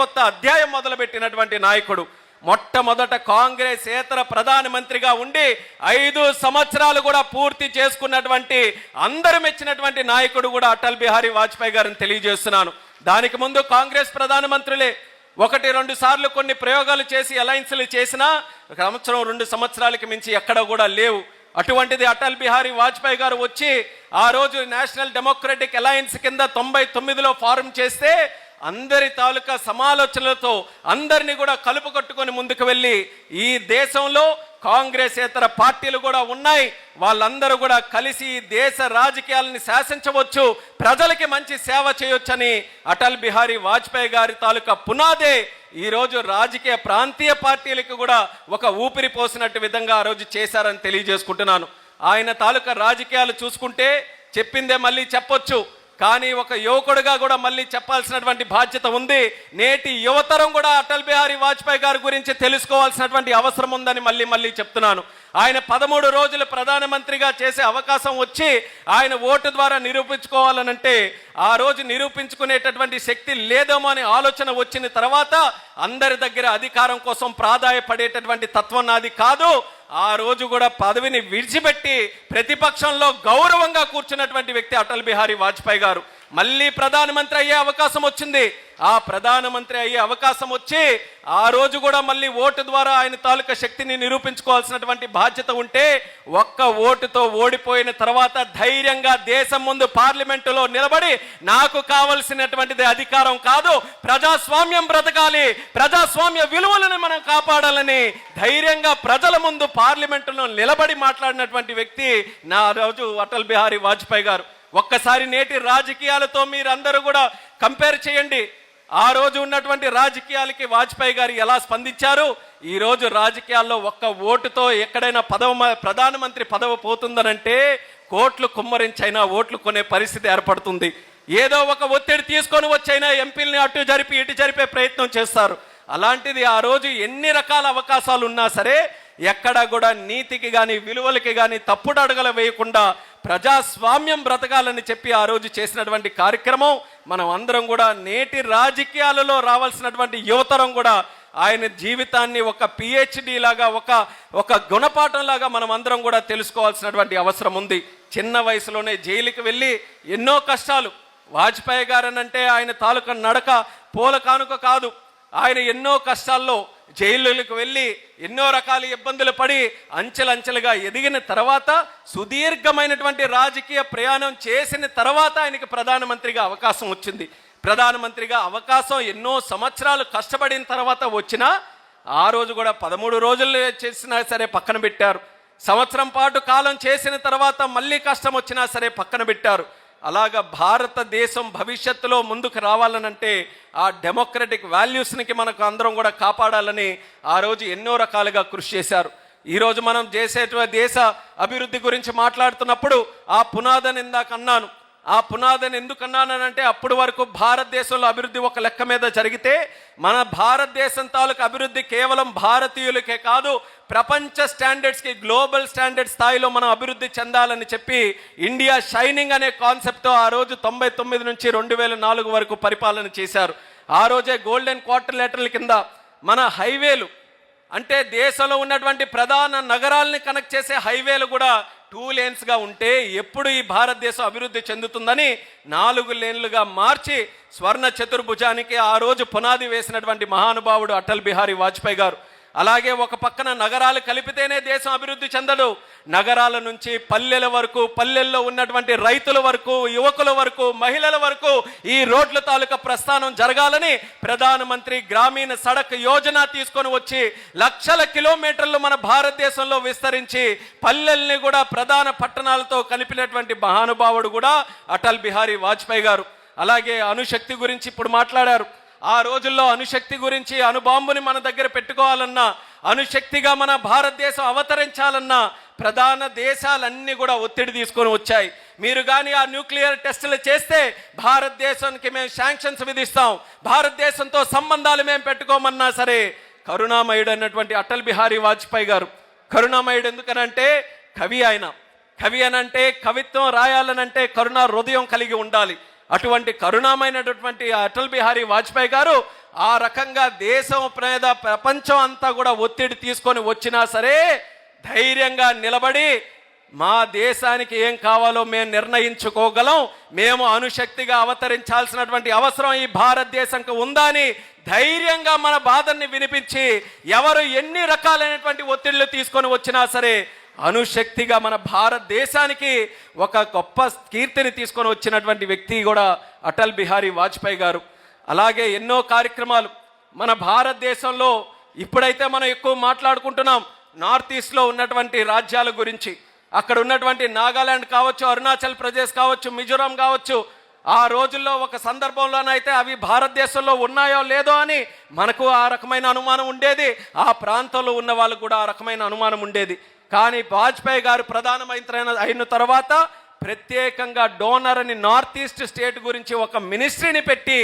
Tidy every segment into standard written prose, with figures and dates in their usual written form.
కొత్త అధ్యాయం మొదలుపెట్టినటువంటి నాయకుడు. మొట్టమొదట కాంగ్రెసేతర ప్రధానమంత్రిగా ఉండి 5 సంవత్సరాలు కూడా పూర్తి చేసుకున్నటువంటి అందరూ మెచ్చినటువంటి నాయకుడు కూడా అటల్ బిహారీ వాజ్పేయి గారిని తెలియజేస్తున్నాను. దానికి ముందు కాంగ్రెస్ ప్రధానమంత్రులే 1-2 సార్లు కొన్ని ప్రయోగాలు చేసి అలయన్స్లు చేసినా 1-2 సంవత్సరాలకి మించి ఎక్కడ కూడా లేవు. అటువంటిది అటల్ బిహారీ వాజ్పేయి గారు వచ్చి ఆ రోజు నేషనల్ డెమోక్రటిక్ అలయన్స్ కింద 99లో ఫారం చేస్తే అందరి తాలూకా సమాలోచనలతో అందరినీ కూడా కలుపు కట్టుకొని ముందుకు వెళ్ళి ఈ దేశంలో కాంగ్రెసేతర పార్టీలు కూడా ఉన్నాయి, వాళ్ళందరూ కూడా కలిసి ఈ దేశ రాజకీయాలని శాసించవచ్చు, ప్రజలకి మంచి సేవ చేయొచ్చని అటల్ బిహారీ వాజ్పేయి గారి తాలూకా పునాదే ఈరోజు రాజకీయ ప్రాంతీయ పార్టీలకు కూడా ఒక ఊపిరి పోసినట్టు విధంగా ఆ రోజు చేశారని తెలియజేసుకుంటున్నాను. ఆయన తాలూకా రాజకీయాలు చూసుకుంటే చెప్పిందే మళ్ళీ చెప్పొచ్చు, కానీ ఒక యువకుడిగా కూడా మళ్ళీ చెప్పాల్సినటువంటి బాధ్యత ఉంది. నేటి యువతరం కూడా అటల్ బిహారీ వాజ్పేయి గారి గురించి తెలుసుకోవాల్సినటువంటి అవసరం ఉందని మళ్ళీ చెప్తున్నాను. ఆయన 13 రోజులు ప్రధానమంత్రిగా చేసే అవకాశం వచ్చి ఆయన ఓటు ద్వారా నిరూపించుకోవాలనంటే ఆ రోజు నిరూపించుకునేటటువంటి శక్తి లేదేమో అనే ఆలోచన వచ్చిన తర్వాత అందరి దగ్గర అధికారం కోసం ప్రాధాయపడేటటువంటి తత్వం నాది కాదు. ఆ రోజు కూడా పదవిని విడిచిపెట్టి ప్రతిపక్షంలో గౌరవంగా కూర్చున్నటువంటి వ్యక్తి అటల్ బిహారీ వాజ్పేయి గారు. మళ్ళీ ప్రధానమంత్రి అయ్యే అవకాశం వచ్చింది. ఆ ప్రధానమంత్రి అయ్యే అవకాశం వచ్చి ఆ రోజు కూడా మళ్ళీ ఓటు ద్వారా ఆయన తాలూకా శక్తిని నిరూపించుకోవాల్సినటువంటి బాధ్యత ఉంటే ఒక్క ఓటుతో ఓడిపోయిన తర్వాత ధైర్యంగా దేశం ముందు పార్లమెంటులో నిలబడి నాకు కావలసినటువంటిది అధికారం కాదు, ప్రజాస్వామ్యం బ్రతకాలి, ప్రజాస్వామ్య విలువలను మనం కాపాడాలని ధైర్యంగా ప్రజల ముందు పార్లమెంటులో నిలబడి మాట్లాడినటువంటి వ్యక్తి నా రోజు అటల్ బిహారీ వాజ్పేయి గారు. ఒక్కసారి నేటి రాజకీయాలతో మీరందరూ కూడా కంపేర్ చేయండి. ఆ రోజు ఉన్నటువంటి రాజకీయాలకి వాజ్పేయి గారు ఎలా స్పందించారు, ఈ రోజు రాజకీయాల్లో ఒక్క ఓటుతో ఎక్కడైనా ప్రధానమంత్రి పదవి పోతుందనంటే కోట్లు కుమ్మరించైనా ఓట్లు కొనే పరిస్థితి ఏర్పడుతుంది. ఏదో ఒక ఒత్తిడి తీసుకొని వచ్చైనా ఎంపీలని అటు జరిపి ఇటు జరిపే ప్రయత్నం చేస్తారు. అలాంటిది ఆ రోజు ఎన్ని రకాల అవకాశాలు ఉన్నా సరే ఎక్కడ కూడా నీతికి కానీ విలువలకి కానీ తప్పుడు అడుగులు వేయకుండా ప్రజాస్వామ్యం బ్రతకాలని చెప్పి ఆ రోజు చేసినటువంటి కార్యక్రమం మనం అందరం కూడా నేటి రాజకీయాలలో రావాల్సినటువంటి యువతరం కూడా ఆయన జీవితాన్ని ఒక పిహెచ్డి లాగా ఒక గుణపాఠం లాగా మనం అందరం కూడా తెలుసుకోవాల్సినటువంటి అవసరం ఉంది. చిన్న వయసులోనే జైలుకి వెళ్ళి ఎన్నో కష్టాలు. వాజ్పేయి గారనంటే ఆయన తాలూకా నడక పూల కానుక కాదు. ఆయన ఎన్నో కష్టాల్లో జైలులకు వెళ్ళి ఎన్నో రకాల ఇబ్బందులు పడి అంచెలంచెలుగా ఎదిగిన తర్వాత సుదీర్ఘమైనటువంటి రాజకీయ ప్రయాణం చేసిన తర్వాత ఆయనకి ప్రధానమంత్రిగా అవకాశం వచ్చింది. ప్రధానమంత్రిగా అవకాశం ఎన్నో సంవత్సరాలు కష్టపడిన తర్వాత వచ్చినా ఆ రోజు కూడా 13 రోజులు చేసినా సరే పక్కన పెట్టారు. సంవత్సరం పాటు కాలం చేసిన తర్వాత మళ్ళీ కష్టం వచ్చినా సరే పక్కన పెట్టారు. అలాగా భారతదేశం భవిష్యత్తులో ముందుకు రావాలనంటే ఆ డెమోక్రటిక్ వాల్యూస్నికి మనకు అందరం కూడా కాపాడాలని ఆ రోజు ఎన్నో రకాలుగా కృషి చేశారు. ఈరోజు మనం చేసేటువంటి దేశ అభివృద్ధి గురించి మాట్లాడుతున్నప్పుడు ఆ పునాదని ఇందాక అన్నాను. ఆ పునాదని ఎందుకు అన్నానంటే అప్పటి వరకు భారతదేశంలో అభివృద్ధి ఒక లెక్క మీద జరిగితే మన భారతదేశం తాలూకు అభివృద్ధి కేవలం భారతీయులకే కాదు, ప్రపంచ స్టాండర్డ్స్కి గ్లోబల్ స్టాండర్డ్ స్థాయిలో మనం అభివృద్ధి చెందాలని చెప్పి ఇండియా షైనింగ్ అనే కాన్సెప్ట్తో ఆ రోజు 99 నుంచి 2004 వరకు పరిపాలన చేశారు. ఆ రోజే గోల్డెన్ క్వార్టర్లేటర్ల కింద మన హైవేలు అంటే దేశంలో ఉన్నటువంటి ప్రధాన నగరాలని కనెక్ట్ చేసే హైవేలు కూడా 2 లేన్స్గా ఉంటే ఎప్పుడు ఈ భారతదేశం అభివృద్ధి చెందుతుందని 4 లేన్లుగా మార్చి స్వర్ణ చతుర్భుజానికి ఆ రోజు పునాది వేసినటువంటి మహానుభావుడు అటల్ బిహారీ వాజ్పేయి గారు. అలాగే ఒక పక్కన నగరాలు కలిపితేనే దేశం అభివృద్ధి చెందదు. నగరాల నుంచి పల్లెల వరకు, పల్లెల్లో ఉన్నటువంటి రైతుల వరకు, యువకుల వరకు, మహిళల వరకు ఈ రోడ్ల తాలూకా ప్రస్థానం జరగాలని ప్రధానమంత్రి గ్రామీణ సడక్ యోజన తీసుకొని వచ్చి లక్షల కిలోమీటర్లు మన భారతదేశంలో విస్తరించి పల్లెల్ని కూడా ప్రధాన పట్టణాలతో కలిపినటువంటి మహానుభావుడు కూడా అటల్ బిహారీ వాజ్పేయి గారు. అలాగే అణుశక్తి గురించి ఇప్పుడు మాట్లాడారు. ఆ రోజుల్లో అణుశక్తి గురించి అణుబాంబుని మన దగ్గర పెట్టుకోవాలన్నా, అణుశక్తిగా మన భారతదేశం అవతరించాలన్నా ప్రధాన దేశాలన్నీ కూడా ఒత్తిడి తీసుకొని వచ్చాయి. మీరు కానీ ఆ న్యూక్లియర్ టెస్టులు చేస్తే భారతదేశానికి మేము శాంక్షన్స్ విధిస్తాం, భారతదేశంతో సంబంధాలు మేము పెట్టుకోమన్నా సరే కరుణామయుడు అన్నటువంటి అటల్ బిహారీ వాజ్పేయి గారు. కరుణామయుడు ఎందుకనంటే కవి ఆయన. కవి అనంటే కవిత్వం రాయాలనంటే కరుణ హృదయం కలిగి ఉండాలి. అటువంటి కరుణామైనటువంటి అటల్ బిహారీ వాజ్పేయి గారు ఆ రకంగా దేశం మీద ప్రపంచం అంతా కూడా ఒత్తిడి తీసుకొని వచ్చినా సరే ధైర్యంగా నిలబడి మా దేశానికి ఏం కావాలో మేము నిర్ణయించుకోగలం, మేము అణుశక్తిగా అవతరించాల్సినటువంటి అవసరం ఈ భారతదేశంకి ఉందా అని ధైర్యంగా మన బాధల్ని వినిపించి ఎవరు ఎన్ని రకాలైనటువంటి ఒత్తిళ్లు తీసుకొని వచ్చినా సరే అణుశక్తిగా మన భారతదేశానికి ఒక గొప్ప కీర్తిని తీసుకొని వచ్చినటువంటి వ్యక్తి కూడా అటల్ బిహారీ వాజ్పేయి గారు. అలాగే ఎన్నో కార్యక్రమాలు మన భారతదేశంలో ఇప్పుడైతే మనం ఎక్కువ మాట్లాడుకుంటున్నాం నార్త్ ఈస్ట్లో ఉన్నటువంటి రాజ్యాల గురించి. అక్కడ ఉన్నటువంటి నాగాలాండ్ కావచ్చు, అరుణాచల్ ప్రదేశ్ కావచ్చు, మిజోరాం కావచ్చు. ఆ రోజుల్లో ఒక సందర్భంలోనైతే అవి భారతదేశంలో ఉన్నాయో లేదో అని మనకు ఆ రకమైన అనుమానం ఉండేది, ఆ ప్రాంతంలో ఉన్న వాళ్ళకు కూడా ఆ రకమైన అనుమానం ఉండేది. కానీ వాజ్పేయి గారు ప్రధానమంత్రి అయిన తర్వాత ప్రత్యేకంగా డోనర్ అని నార్త్ ఈస్ట్ స్టేట్ గురించి ఒక మినిస్ట్రీని పెట్టి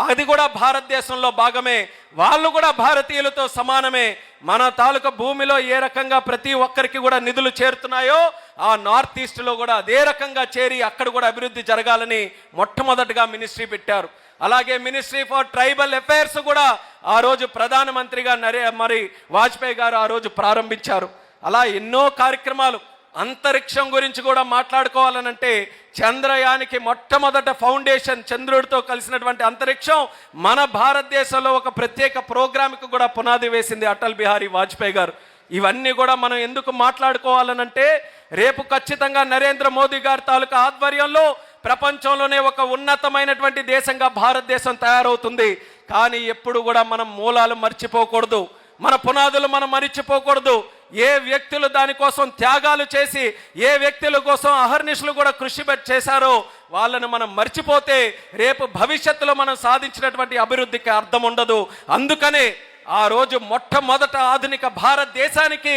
అది కూడా భారతదేశంలో భాగమే, వాళ్ళు కూడా భారతీయులతో సమానమే, మన తాలూకా భూమిలో ఏ రకంగా ప్రతి ఒక్కరికి కూడా నిధులు చేరుతున్నాయో ఆ నార్త్ ఈస్ట్లో కూడా అదే రకంగా చేరి అక్కడ కూడా అభివృద్ధి జరగాలని మొట్టమొదటిగా మినిస్ట్రీ పెట్టారు. అలాగే మినిస్ట్రీ ఫర్ ట్రైబల్ అఫైర్స్ కూడా ఆ రోజు ప్రధానమంత్రిగా వాజ్పేయి గారు ఆ రోజు ప్రారంభించారు. అలా ఎన్నో కార్యక్రమాలు. అంతరిక్షం గురించి కూడా మాట్లాడుకోవాలనంటే చంద్రయానికి మొట్టమొదట ఫౌండేషన్ చంద్రుడితో కలిసినటువంటి అంతరిక్షం మన భారతదేశంలో ఒక ప్రత్యేక ప్రోగ్రామ్కి కూడా పునాది వేసింది అటల్ బిహారీ వాజ్పేయి గారు. ఇవన్నీ కూడా మనం ఎందుకు మాట్లాడుకోవాలనంటే రేపు ఖచ్చితంగా నరేంద్ర మోదీ గారి తాలూకా ఆధ్వర్యంలో ప్రపంచంలోనే ఒక ఉన్నతమైనటువంటి దేశంగా భారతదేశం తయారవుతుంది. కానీ ఎప్పుడు కూడా మనం మూలాలు మర్చిపోకూడదు, మన పునాదులు మనం మర్చిపోకూడదు. ఏ వ్యక్తులు దానికోసం త్యాగాలు చేసి ఏ వ్యక్తుల కోసం అహర్నిశలు కూడా కృషి చేశారో వాళ్ళను మనం మర్చిపోతే రేపు భవిష్యత్తులో మనం సాధించినటువంటి అభివృద్ధికి అర్థం ఉండదు. అందుకనే ఆ రోజు మొట్టమొదట ఆధునిక భారతదేశానికి,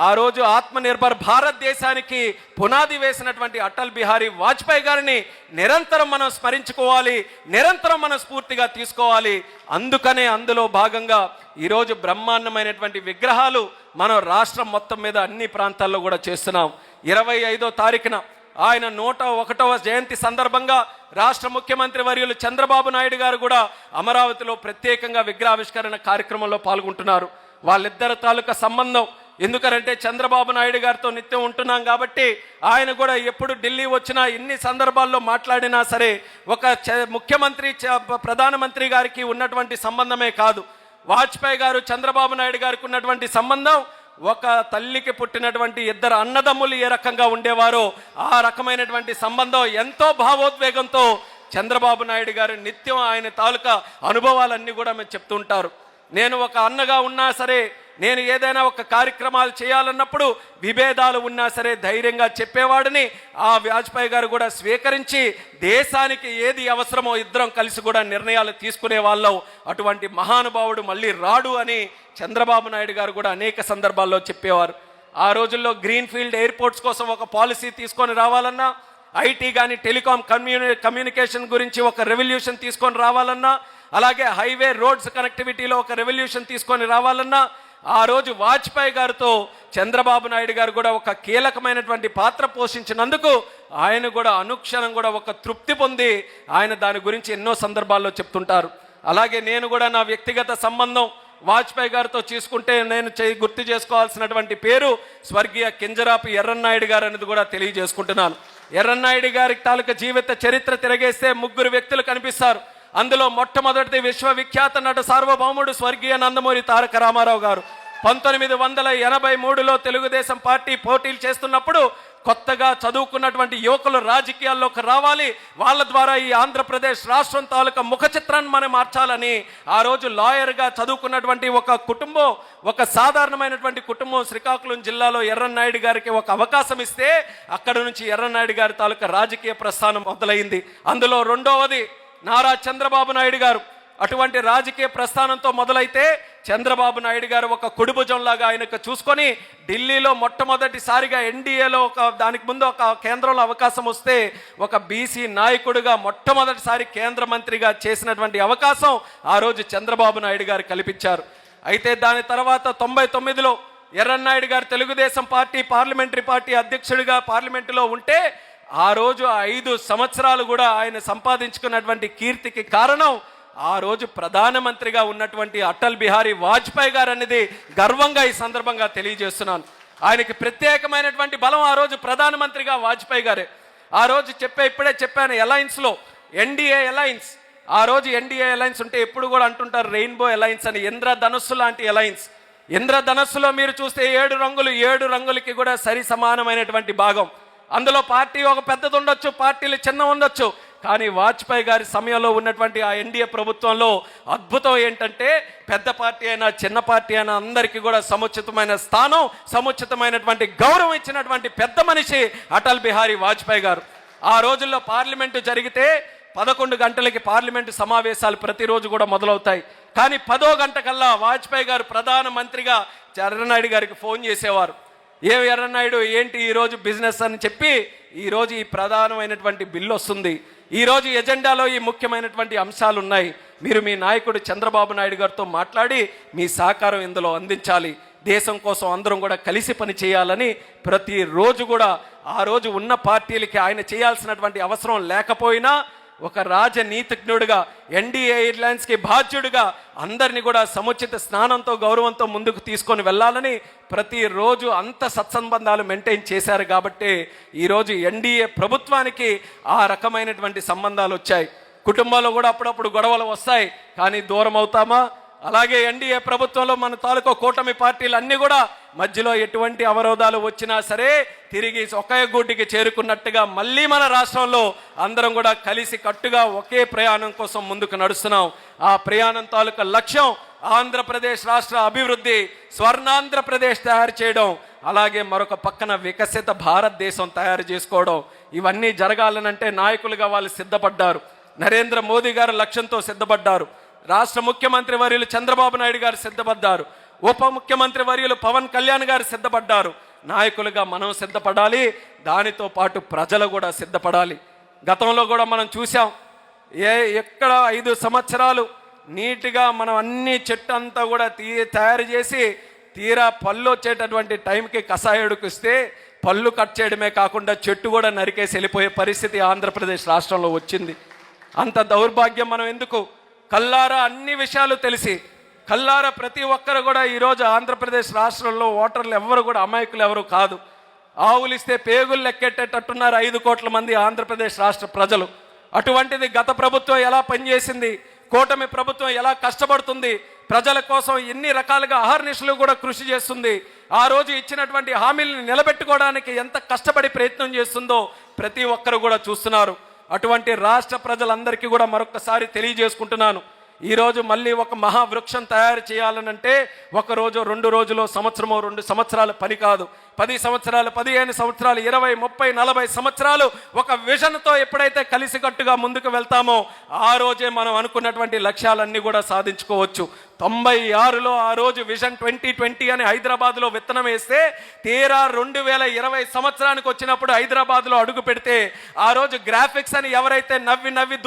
ఆ రోజు ఆత్మనిర్భర్ భారతదేశానికి పునాది వేసినటువంటి అటల్ బిహారీ వాజ్పేయి గారిని నిరంతరం మనం స్మరించుకోవాలి, నిరంతరం మనం స్ఫూర్తిగా తీసుకోవాలి. అందుకనే అందులో భాగంగా ఈరోజు బ్రహ్మాండమైనటువంటి విగ్రహాలు మనం రాష్ట్రం మొత్తం మీద అన్ని ప్రాంతాల్లో కూడా చేస్తున్నాం. 25వ తారీఖున ఆయన 101వ జయంతి సందర్భంగా రాష్ట్ర ముఖ్యమంత్రి వర్యులు చంద్రబాబు నాయుడు గారు కూడా అమరావతిలో ప్రత్యేకంగా విగ్రహావిష్కరణ కార్యక్రమంలో పాల్గొంటున్నారు. వాళ్ళిద్దరి తాలూకా సంబంధం ఎందుకంటే చంద్రబాబు నాయుడు గారితో నిత్యం ఉంటున్నాం కాబట్టి ఆయన కూడా ఎప్పుడు ఢిల్లీ వచ్చినా ఎన్ని సందర్భాల్లో మాట్లాడినా సరే ఒక ముఖ్యమంత్రి ప్రధానమంత్రి గారికి ఉన్నటువంటి సంబంధమే కాదు, వాజ్పేయి గారు చంద్రబాబు నాయుడు గారికి ఉన్నటువంటి సంబంధం ఒక తల్లికి పుట్టినటువంటి ఇద్దరు అన్నదమ్ములు ఏ రకంగా ఉండేవారో ఆ రకమైనటువంటి సంబంధం. ఎంతో భావోద్వేగంతో చంద్రబాబు నాయుడు గారు నిత్యం ఆయన తాలూకా అనుభవాలన్నీ కూడా మేము చెప్తుంటారు. నేను ఒక అన్నగా ఉన్నా సరే, నేను ఏదైనా ఒక కార్యక్రమాలు చేయాలన్నప్పుడు విభేదాలు ఉన్నా సరే ధైర్యంగా చెప్పేవాడిని. ఆ వాజ్పేయి గారు కూడా స్వీకరించి దేశానికి ఏది అవసరమో ఇద్దరం కలిసి కూడా నిర్ణయాలు తీసుకునే వాళ్ళం. అటువంటి మహానుభావుడు మళ్ళీ రాడు అని చంద్రబాబు నాయుడు గారు కూడా అనేక సందర్భాల్లో చెప్పేవారు. ఆ రోజుల్లో గ్రీన్ఫీల్డ్ ఎయిర్పోర్ట్స్ కోసం ఒక పాలసీ తీసుకొని రావాలన్నా, ఐటీ కానీ టెలికాం కమ్యూనికేషన్ గురించి ఒక రెవల్యూషన్ తీసుకొని రావాలన్నా, అలాగే హైవే రోడ్స్ కనెక్టివిటీలో ఒక రెవల్యూషన్ తీసుకొని రావాలన్నా ఆ రోజు వాజ్పేయి గారితో చంద్రబాబు నాయుడు గారు కూడా ఒక కీలకమైనటువంటి పాత్ర పోషించినందుకు ఆయన కూడా అనుక్షణం కూడా ఒక తృప్తి పొంది ఆయన దాని గురించి ఎన్నో సందర్భాల్లో చెప్తుంటారు. అలాగే నేను కూడా నా వ్యక్తిగత సంబంధం వాజ్పేయి గారితో చూసుకుంటే నేను గుర్తు చేసుకోవాల్సినటువంటి పేరు స్వర్గీయ కింజరాపు ఎర్రన్నాయుడు గారు అనేది కూడా తెలియజేసుకుంటున్నాను. ఎర్రన్నాయుడు గారి తాలూకా జీవిత చరిత్ర తిరగేస్తే 3 వ్యక్తులు కనిపిస్తారు. అందులో మొట్టమొదటిది విశ్వవిఖ్యాత నట సార్వభౌముడు స్వర్గీయ నందమూరి తారక రామారావు గారు. 1983లో తెలుగుదేశం పార్టీ పోటీలు చేస్తున్నప్పుడు కొత్తగా చదువుకున్నటువంటి యువకులు రాజకీయాల్లోకి రావాలి, వాళ్ళ ద్వారా ఈ ఆంధ్రప్రదేశ్ రాష్ట్రం తాలూకా ముఖ చిత్రాన్ని మనం మార్చాలని ఆ రోజు లాయర్గా చదువుకున్నటువంటి ఒక కుటుంబం, ఒక సాధారణమైనటువంటి కుటుంబం శ్రీకాకుళం జిల్లాలో ఎర్రన్నాయుడు గారికి ఒక అవకాశం ఇస్తే అక్కడ నుంచి ఎర్రన్నాయుడు గారి తాలూకా రాజకీయ ప్రస్థానం మొదలైంది. అందులో రెండవది నారా చంద్రబాబు నాయుడు గారు. అటువంటి రాజకీయ ప్రస్థానంతో మొదలైతే చంద్రబాబు నాయుడు గారు ఒక కుడిభుజంలాగా ఆయనకు చూసుకొని ఢిల్లీలో మొట్టమొదటిసారిగా ఎన్డీఏలో దానికి ముందు ఒక కేంద్రంలో అవకాశం వస్తే ఒక బీసీ నాయకుడిగా మొట్టమొదటిసారి కేంద్ర మంత్రిగా చేసినటువంటి అవకాశం ఆ రోజు చంద్రబాబు నాయుడు గారు కల్పించారు. అయితే దాని తర్వాత 99లో ఎర్రన్నాయుడు గారు తెలుగుదేశం పార్టీ పార్లమెంటరీ పార్టీ అధ్యక్షుడిగా పార్లమెంటులో ఉంటే ఆ రోజు 5 సంవత్సరాలు కూడా ఆయన సంపాదించుకున్నటువంటి కీర్తికి కారణం ఆ రోజు ప్రధానమంత్రిగా ఉన్నటువంటి అటల్ బిహారీ వాజ్పేయి గారు అనేది గర్వంగా ఈ సందర్భంగా తెలియజేస్తున్నాను. ఆయనకి ప్రత్యేకమైనటువంటి బలం ఆ రోజు ప్రధానమంత్రిగా వాజ్పేయి గారే. ఆ రోజు ఇప్పుడే చెప్పాను, అలయన్స్లో ఎన్డీఏ అలయన్స్, ఆ రోజు ఎన్డీఏ అలయన్స్ ఉంటే ఎప్పుడు కూడా అంటుంటారు రెయిన్బో అలయన్స్ అని, ఇంద్రధనస్సు లాంటి అలయన్స్. ఇంద్రధనస్సులో మీరు చూస్తే 7 రంగులకి కూడా సరి సమానమైనటువంటి భాగం. అందులో పార్టీ ఒక పెద్దది ఉండొచ్చు, పార్టీలు చిన్న ఉండొచ్చు, కానీ వాజ్పేయి గారి సమయంలో ఉన్నటువంటి ఆ ఎన్డీఏ ప్రభుత్వంలో అద్భుతం ఏంటంటే పెద్ద పార్టీ అయినా చిన్న పార్టీ అయినా అందరికీ కూడా సముచితమైన స్థానం, సముచితమైనటువంటి గౌరవం ఇచ్చినటువంటి పెద్ద మనిషి అటల్ బిహారీ వాజ్పేయి గారు. ఆ రోజుల్లో పార్లమెంటు జరిగితే 11 గంటలకి పార్లమెంటు సమావేశాలు ప్రతిరోజు కూడా మొదలవుతాయి. కానీ 10వ గంట కల్లా వాజ్పేయి గారు ప్రధానమంత్రిగా ఎర్రనాయుడు గారికి ఫోన్ చేసేవారు. ఎర్రనాయుడు ఏంటి ఈరోజు బిజినెస్ అని చెప్పి, ఈరోజు ఈ ప్రధానమైనటువంటి బిల్లు వస్తుంది, ఈరోజు ఎజెండాలో ఈ ముఖ్యమైనటువంటి అంశాలు ఉన్నాయి, మీరు మీ నాయకుడు చంద్రబాబు నాయుడు గారితో మాట్లాడి మీ సహకారం ఇందులో అందించాలి, దేశం కోసం అందరం కూడా కలిసి పని చేయాలని ప్రతిరోజు కూడా ఆ రోజు ఉన్న పార్టీలకి ఆయన చేయాల్సినటువంటి అవసరం లేకపోయినా ఒక రాజనీతిజ్ఞుడిగా ఎన్డీఏ ఎయిర్లైన్స్కి బాధ్యుడిగా అందరినీ కూడా సముచిత స్నానంతో గౌరవంతో ముందుకు తీసుకొని వెళ్ళాలని ప్రతిరోజు అంత సత్సంబంధాలు మెయింటైన్ చేశారు. కాబట్టి ఈరోజు ఎన్డీఏ ప్రభుత్వానికి ఆ రకమైనటువంటి సంబంధాలు వచ్చాయి. కుటుంబాల్లో కూడా అప్పుడప్పుడు గొడవలు వస్తాయి, కానీ దూరం అవుతామా? అలాగే ఎన్డీఏ ప్రభుత్వంలో మన తాలూకా కూటమి పార్టీలు అన్నీ కూడా మధ్యలో ఎటువంటి అవరోధాలు వచ్చినా సరే తిరిగి ఒకే గూటికి చేరుకున్నట్టుగా మళ్ళీ మన రాష్ట్రంలో అందరం కూడా కలిసి కట్టుగా ఒకే ప్రయాణం కోసం ముందుకు నడుస్తున్నాం. ఆ ప్రయాణం తాలూకా లక్ష్యం ఆంధ్రప్రదేశ్ రాష్ట్ర అభివృద్ధి, స్వర్ణాంధ్రప్రదేశ్ తయారు చేయడం, అలాగే మరొక పక్కన వికసిత భారతదేశం తయారు చేసుకోవడం. ఇవన్నీ జరగాలనంటే నాయకులుగా వాళ్ళు సిద్ధపడ్డారు. నరేంద్ర మోదీ గారు లక్ష్యంతో సిద్ధపడ్డారు. రాష్ట్ర ముఖ్యమంత్రి వర్యులు చంద్రబాబు నాయుడు గారు సిద్ధపడ్డారు. ఉప ముఖ్యమంత్రి వర్యులు పవన్ కళ్యాణ్ గారు సిద్ధపడ్డారు. నాయకులుగా మనం సిద్ధపడాలి, దానితో పాటు ప్రజలు కూడా సిద్ధపడాలి. గతంలో కూడా మనం చూసాం, ఎక్కడ 5 సంవత్సరాలు నీట్గా మనం అన్ని చెట్టు అంతా కూడా తయారు చేసి తీరా పళ్ళు వచ్చేటటువంటి టైంకి కషాయుడికి ఇస్తే పళ్ళు కట్ చేయడమే కాకుండా చెట్టు కూడా నరికేసి వెళ్ళిపోయే పరిస్థితి ఆంధ్రప్రదేశ్ రాష్ట్రంలో వచ్చింది. అంత దౌర్భాగ్యం మనం ఎందుకు? కల్లారా అన్ని విషయాలు తెలిసి కల్లారా ప్రతి ఒక్కరు కూడా ఈరోజు ఆంధ్రప్రదేశ్ రాష్ట్రంలో ఓటర్లు ఎవరు కూడా అమాయకులు ఎవరు కాదు. ఆవులు ఇస్తే పేగులు లెక్కెట్టేటట్టున్నారు 5 కోట్ల మంది ఆంధ్రప్రదేశ్ రాష్ట్ర ప్రజలు. అటువంటిది గత ప్రభుత్వం ఎలా పనిచేసింది, కూటమి ప్రభుత్వం ఎలా కష్టపడుతుంది, ప్రజల కోసం ఎన్ని రకాలుగా అహర్నిశలు కూడా కృషి చేస్తుంది, ఆ రోజు ఇచ్చినటువంటి హామీలను నిలబెట్టుకోవడానికి ఎంత కష్టపడి ప్రయత్నం చేస్తుందో ప్రతి ఒక్కరు కూడా చూస్తున్నారు. అటువంటి రాష్ట్ర ప్రజలందరికీ కూడా మరొకసారి తెలియజేసుకుంటున్నాను, ఈరోజు మళ్ళీ ఒక మహావృక్షం తయారు చేయాలనంటే 1 రోజు 2 రోజులో సంవత్సరమో 2 సంవత్సరాల పని కాదు. 10 సంవత్సరాలు, 15 సంవత్సరాలు, 20, 30, 40 సంవత్సరాలు ఒక విజన్తో ఎప్పుడైతే కలిసికట్టుగా ముందుకు వెళ్తామో ఆ రోజే మనం అనుకున్నటువంటి లక్ష్యాలన్నీ కూడా సాధించుకోవచ్చు. 96లో ఆ రోజు విజన్ 2020 అని హైదరాబాద్లో విత్తనం వేస్తే తీరా 2020 సంవత్సరానికి వచ్చినప్పుడు హైదరాబాద్లో అడుగు పెడితే ఆ రోజు గ్రాఫిక్స్ అని ఎవరైతే నవ్వి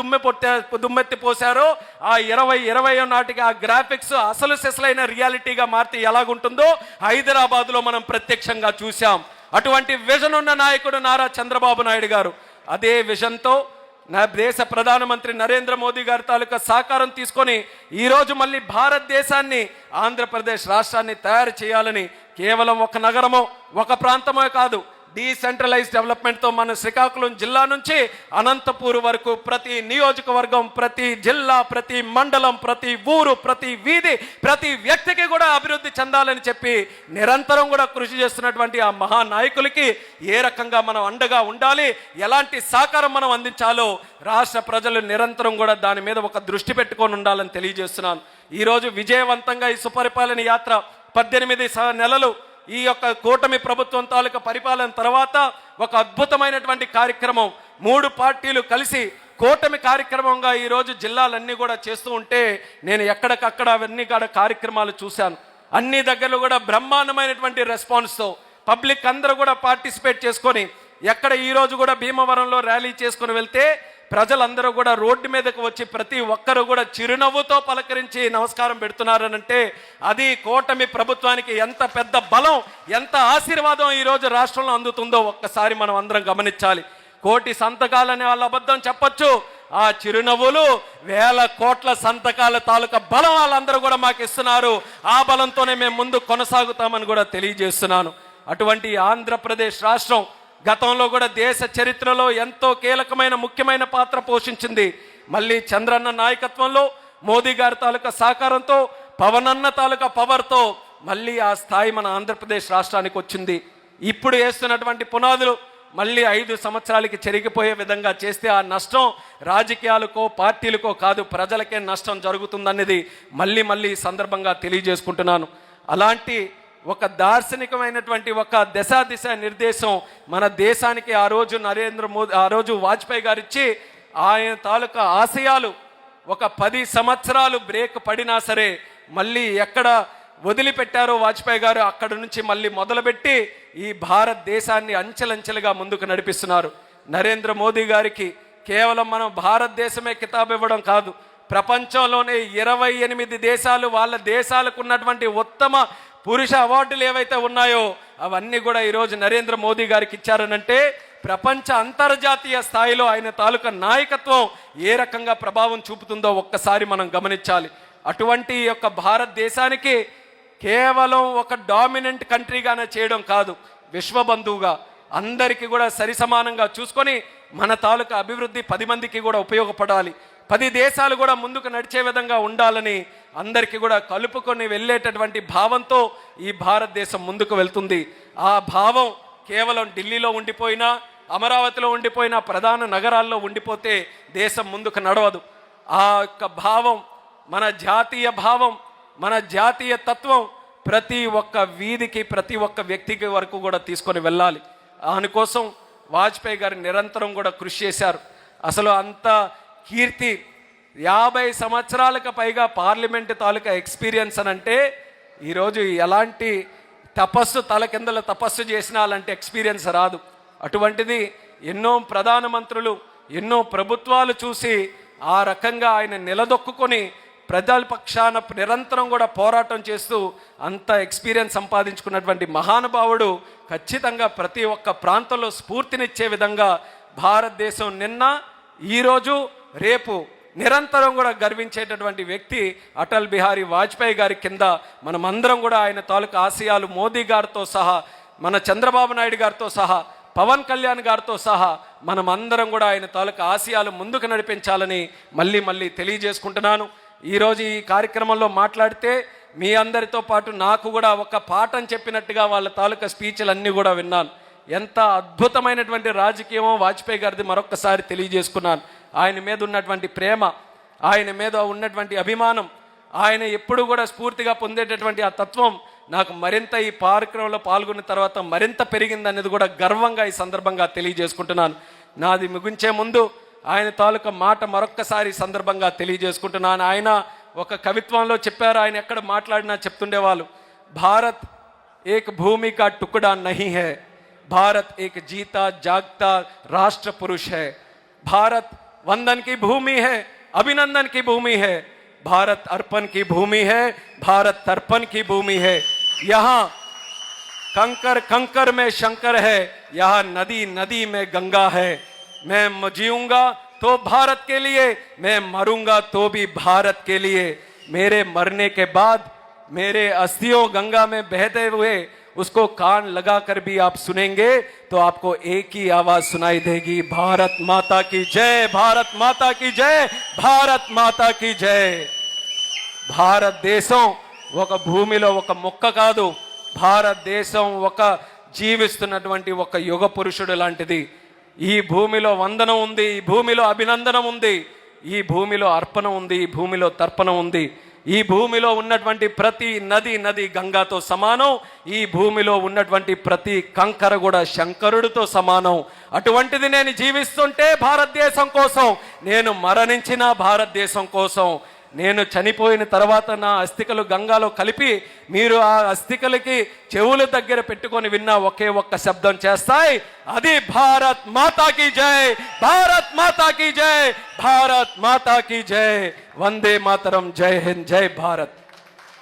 దుమ్మెత్తి పోసారో ఆ 2020 నాటికి ఆ గ్రాఫిక్స్ అసలు సెసలైన రియాలిటీగా మార్చి ఎలాగుంటుందో హైదరాబాద్లో మనం ప్రత్యక్షంగా చూసాం. అటువంటి విజన్ ఉన్న నాయకుడు నారా చంద్రబాబు నాయుడు గారు. అదే విజన్తో దేశ ప్రధానమంత్రి నరేంద్ర మోదీ గారి తాలూకా సహకారం తీసుకొని ఈరోజు మళ్ళీ భారతదేశాన్ని, ఆంధ్రప్రదేశ్ రాష్ట్రాన్ని తయారు చేయాలని కేవలం ఒక నగరమో ఒక ప్రాంతమో కాదు, డీసెంట్రలైజ్ డెవలప్మెంట్తో మన శ్రీకాకుళం జిల్లా నుంచి అనంతపూర్ వరకు ప్రతి నియోజకవర్గం, ప్రతి జిల్లా, ప్రతి మండలం, ప్రతి ఊరు, ప్రతి వీధి, ప్రతి వ్యక్తికి కూడా అభివృద్ధి చెందాలని చెప్పి నిరంతరం కూడా కృషి చేస్తున్నటువంటి ఆ మహానాయకులకి ఏ రకంగా మనం అండగా ఉండాలి, ఎలాంటి సహకారం మనం అందించాలో రాష్ట్ర ప్రజలు నిరంతరం కూడా దాని మీద ఒక దృష్టి పెట్టుకొని ఉండాలని తెలియజేస్తున్నాను. ఈరోజు విజయవంతంగా ఈ సుపరిపాలన యాత్ర 18 నెలలు ఈ యొక్క కూటమి ప్రభుత్వం తాలూకా పరిపాలన తర్వాత ఒక అద్భుతమైనటువంటి కార్యక్రమం 3 పార్టీలు కలిసి కూటమి కార్యక్రమంగా ఈరోజు జిల్లాలన్నీ కూడా చేస్తూ ఉంటే నేను ఎక్కడికక్కడ అవన్నీ కూడా కార్యక్రమాలు చూశాను. అన్ని దగ్గరలో కూడా బ్రహ్మాండమైనటువంటి రెస్పాన్స్తో పబ్లిక్ అందరూ కూడా పార్టిసిపేట్ చేసుకొని ఎక్కడ ఈరోజు కూడా భీమవరంలో ర్యాలీ చేసుకుని వెళ్తే ప్రజలందరూ కూడా రోడ్డు మీదకు వచ్చి ప్రతి ఒక్కరు కూడా చిరునవ్వుతో పలకరించి నమస్కారం పెడుతున్నారనంటే అది కూటమి ప్రభుత్వానికి ఎంత పెద్ద బలం, ఎంత ఆశీర్వాదం ఈరోజు రాష్ట్రంలో అందుతుందో ఒక్కసారి మనం అందరం గమనించాలి. కోటి సంతకాలనే వాళ్ళు అబద్ధం చెప్పొచ్చు, ఆ చిరునవ్వులు వేల కోట్ల సంతకాల తాలూకా బలం వాళ్ళందరూ కూడా మాకు ఇస్తున్నారు. ఆ బలంతోనే మేము ముందు కొనసాగుతామని కూడా తెలియజేస్తున్నాను. అటువంటి ఆంధ్రప్రదేశ్ రాష్ట్రం గతంలో కూడా దేశ చరిత్రలో ఎంతో కీలకమైన ముఖ్యమైన పాత్ర పోషించింది. మళ్ళీ చంద్రన్న నాయకత్వంలో, మోదీ గారి తాలూకా సహకారంతో, పవనన్న తాలూకా పవర్తో మళ్ళీ ఆ స్థాయి మన ఆంధ్రప్రదేశ్ రాష్ట్రానికి వచ్చింది. ఇప్పుడు వేస్తున్నటువంటి పునాదులు మళ్ళీ 5 సంవత్సరాలకి చెరిగిపోయే విధంగా చేస్తే ఆ నష్టం రాజకీయాలకో పార్టీలకో కాదు, ప్రజలకే నష్టం జరుగుతుందనేది మళ్ళీ ఈ సందర్భంగా తెలియజేసుకుంటున్నాను. అలాంటి ఒక దార్శనికమైనటువంటి ఒక దిశ నిర్దేశం మన దేశానికి ఆ రోజు వాజ్పేయి గారు ఇచ్చి, ఆయన తాలూకా ఆశయాలు ఒక 10 సంవత్సరాలు బ్రేక్ పడినా సరే మళ్ళీ ఎక్కడ వదిలిపెట్టారో వాజ్పేయి గారు అక్కడి నుంచి మళ్ళీ మొదలుపెట్టి ఈ భారతదేశాన్ని అంచెలంచెలుగా ముందుకు నడిపిస్తున్నారు. నరేంద్ర మోదీ గారికి కేవలం మనం భారతదేశమే కితాబు ఇవ్వడం కాదు, ప్రపంచంలోనే 28 దేశాలు వాళ్ళ దేశాలకు ఉన్నటువంటి ఉత్తమ పురుష అవార్డులు ఏవైతే ఉన్నాయో అవన్నీ కూడా ఈరోజు నరేంద్ర మోదీ గారికి ఇచ్చారనంటే ప్రపంచ అంతర్జాతీయ స్థాయిలో ఆయన తాలూకా నాయకత్వం ఏ రకంగా ప్రభావం చూపుతుందో ఒక్కసారి మనం గమనించాలి. అటువంటి యొక్క భారతదేశానికి కేవలం ఒక డామినెంట్ కంట్రీగానే చేయడం కాదు, విశ్వబంధువుగా అందరికీ కూడా సరిసమానంగా చూసుకొని మన తాలూకా అభివృద్ధి 10 మందికి కూడా ఉపయోగపడాలి, 10 దేశాలు కూడా ముందుకు నడిచే విధంగా ఉండాలని అందరికీ కూడా కలుపుకొని వెళ్ళేటటువంటి భావంతో ఈ భారతదేశం ముందుకు వెళ్తుంది. ఆ భావం కేవలం ఢిల్లీలో ఉండిపోయినా, అమరావతిలో ఉండిపోయినా, ప్రధాన నగరాల్లో ఉండిపోతే దేశం ముందుకు నడవదు. ఆ యొక్క భావం, మన జాతీయ భావం, మన జాతీయ తత్వం ప్రతి ఒక్క వీధికి, ప్రతి ఒక్క వ్యక్తికి వరకు కూడా తీసుకొని వెళ్ళాలి. దానికోసం వాజ్పేయి గారు నిరంతరం కూడా కృషి చేశారు. అసలు అంత కీర్తి 50 సంవత్సరాలకు పైగా పార్లమెంటు తాలూకా ఎక్స్పీరియన్స్ అని అంటే ఈరోజు ఎలాంటి తపస్సు తలకిందల తపస్సు చేసినా అలాంటి ఎక్స్పీరియన్స్ రాదు. అటువంటిది ఎన్నో ప్రధానమంత్రులు, ఎన్నో ప్రభుత్వాలు చూసి ఆ రకంగా ఆయన నిలదొక్కుని ప్రజల పక్షాన నిరంతరం కూడా పోరాటం చేస్తూ అంత ఎక్స్పీరియన్స్ సంపాదించుకున్నటువంటి మహానుభావుడు ఖచ్చితంగా ప్రతి ఒక్క ప్రాంతంలో స్ఫూర్తినిచ్చే విధంగా భారతదేశం నిన్న, ఈరోజు, రేపు నిరంతరం కూడా గర్వించేటటువంటి వ్యక్తి అటల్ బిహారీ వాజ్పేయి గారి కింద మనమందరం కూడా ఆయన తాలూకా ఆశయాలు మోదీ గారితో సహా, మన చంద్రబాబు నాయుడు గారితో సహా, పవన్ కళ్యాణ్ గారితో సహా మనమందరం కూడా ఆయన తాలూకా ఆశయాలు ముందుకు నడిపించాలని మళ్ళీ తెలియజేసుకుంటున్నాను. ఈరోజు ఈ కార్యక్రమంలో మాట్లాడితే మీ అందరితో పాటు నాకు కూడా ఒక పాఠం చెప్పినట్టుగా వాళ్ళ తాలూకా స్పీచ్లన్నీ కూడా విన్నాను. ఎంత అద్భుతమైనటువంటి రాజకీయమో వాజ్పేయి గారిది మరొక్కసారి తెలియజేసుకున్నాను. ఆయన మీద ఉన్నటువంటి ప్రేమ, ఆయన మీద ఉన్నటువంటి అభిమానం, ఆయన ఎప్పుడు కూడా స్ఫూర్తిగా పొందేటటువంటి ఆ తత్వం నాకు మరింత ఈ కార్యక్రమంలో పాల్గొన్న తర్వాత మరింత పెరిగిందనేది కూడా గర్వంగా ఈ సందర్భంగా తెలియజేసుకుంటున్నాను. నాది ముగించే ముందు ఆయన తాలూకా మాట మరొక్కసారి సందర్భంగా తెలియజేసుకుంటున్నాను. ఆయన ఒక కవిత్వంలో చెప్పారు, ఆయన ఎక్కడ మాట్లాడినా చెప్తుండేవాళ్ళు, భారత్ ఏక్ భూమి కా టుకడా నహీ హై, భారత్ ఏక్ జీతా జాగ్తా రాష్ట్ర పురుష్ హై, भारत वंदन की भूमि है, अभिनंदन की भूमि है, भारत अर्पण की भूमि है, भारत तर्पण की भूमि है। यहाँ कंकर कंकर में शंकर है, यहाँ नदी नदी में गंगा है। मैं जीऊंगा तो भारत के लिए, मैं मरूंगा तो भी भारत के लिए। मेरे मरने के बाद मेरे अस्थियों गंगा में बहते हुए उसको कान लगाकर भी आप सुनेंगे तो आपको एक ही आवाज सुनाई देगी, भारत माता की जय, भारत माता की जय, भारत माता की जय। భారతదేశం ఒక భూమిలో ఒక మొక్క కాదు, భారతదేశం ఒక జీవిస్తున్నటువంటి ఒక యుగ పురుషుడు లాంటిది. ఈ భూమిలో వందనం ఉంది, ఈ భూమిలో అభినందనం ఉంది, ఈ భూమిలో అర్పణ ఉంది, ఈ భూమిలో తర్పణం ఉంది. ఈ భూమిలో ఉన్నటువంటి ప్రతి నది గంగాతో సమానం, ఈ భూమిలో ఉన్నటువంటి ప్రతి కంకర కూడా శంకరుడితో సమానం. అటువంటిది నేను జీవిస్తుంటే భారతదేశం కోసం, నేను మరణించిన భారతదేశం కోసం, నేను చనిపోయిన తర్వాత నా అస్థికలు గంగాలో కలిపి మీరు ఆ అస్థికలకి చెవుల దగ్గర పెట్టుకొని విన్న ఒకే ఒక్క శబ్దం చేస్తాయి, అది భారత్ మాతా కీ జై, భారత్ మాతా కీ జై, భారత్ మాతా కీ జై, వందే మాతరం, జై హింద్, జై భారత్.